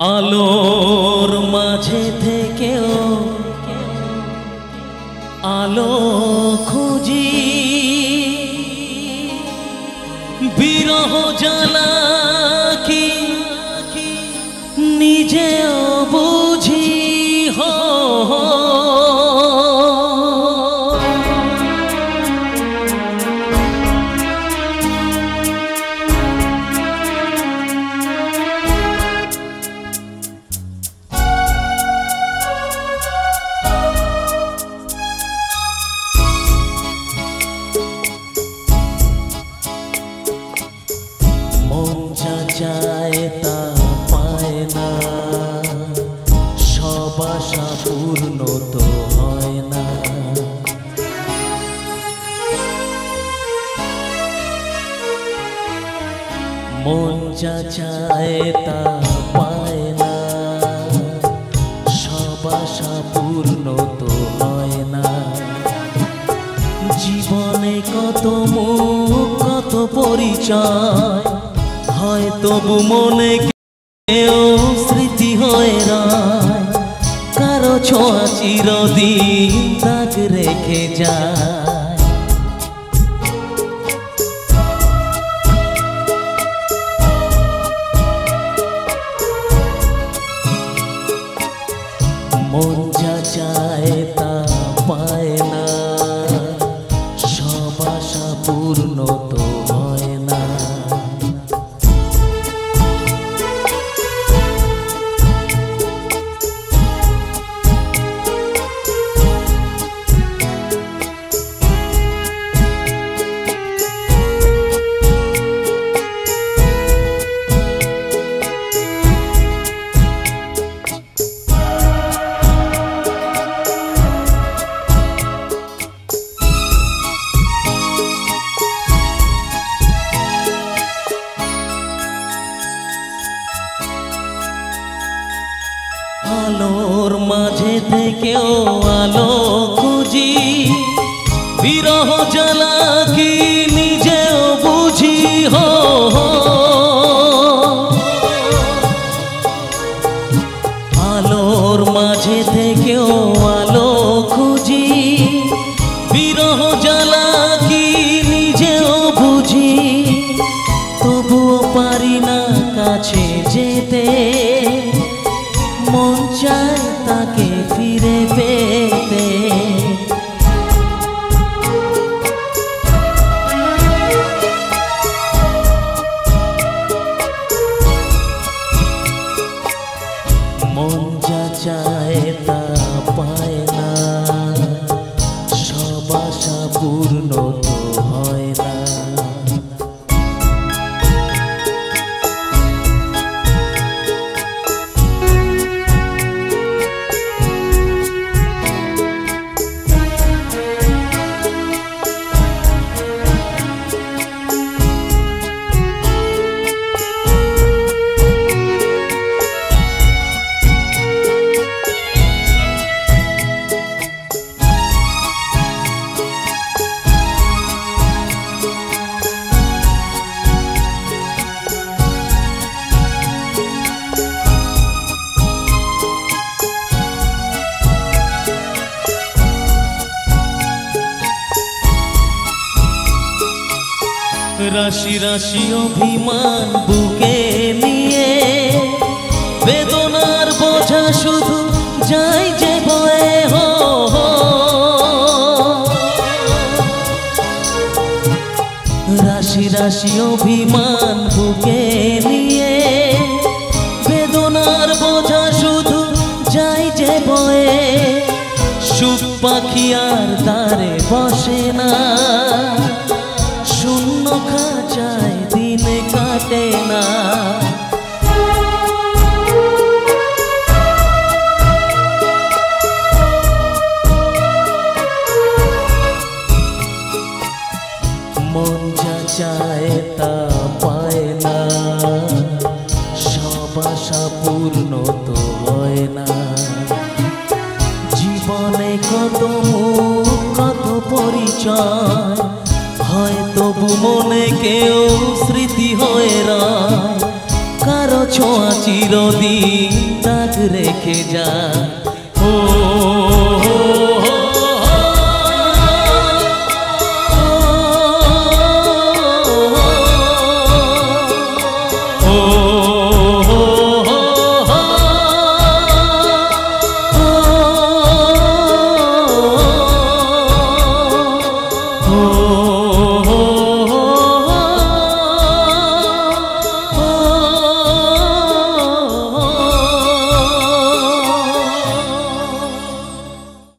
আলোর মাঝে থেকেও আলো খুঁজি, বিরহ জ্বালা কি নিজেও বুঝি। মন যা চায় তা পায় না, সব আশা পূর্ণ তো হয় না। মন যা চায় তা পায় না, সব আশা পূর্ণ তো হয় না। জীবনে কত মুখ কত পরিচয় হয়, তবু মনে কেউ স্মৃতি হয়ে রয়। কারো ছোঁয়া চিরদিন দাগ রেখে যায়। মন যা চায় তা পায় না, সব আশা পূর্ণ তো হয় না। আলোর মাঝে থেকেও আলো খুঁজি, বিরহ জ্বালা কি নিজেও বুঝি। আলোর মাঝে থেকেও আলো খুঁজি, বিরহ জ্বালা কি নিজেও বুঝি। তবুও পারি না কাছে যেতে, মন চায় তাকে ফিরে পেতে। মন যা চায় তা পায় না, সব আশা পূর্ণ তো হয় না। রাশি রাশি অভিমান বুকে নিয়ে, বেদনার বোঝা শুধু যাই যে বয়ে। রাশি রাশি অভিমান বুকে নিয়ে, বেদনার বোঝা শুধু যাই যে বয়ে। সুখ পাখি আর দ্বারে বসে না, শূন্য খাঁচায় দিন কাটে না। মন যা চায় তা পায় না, সব আশা পূর্ণ তো হয় না। জীবনে কত মুখ কত পরিচয় হয়, তবু মনে কেউ স্মৃতি হয়ে রয়। কারো ছোঁয়া চিরদিন দাগ রেখে যায়। ও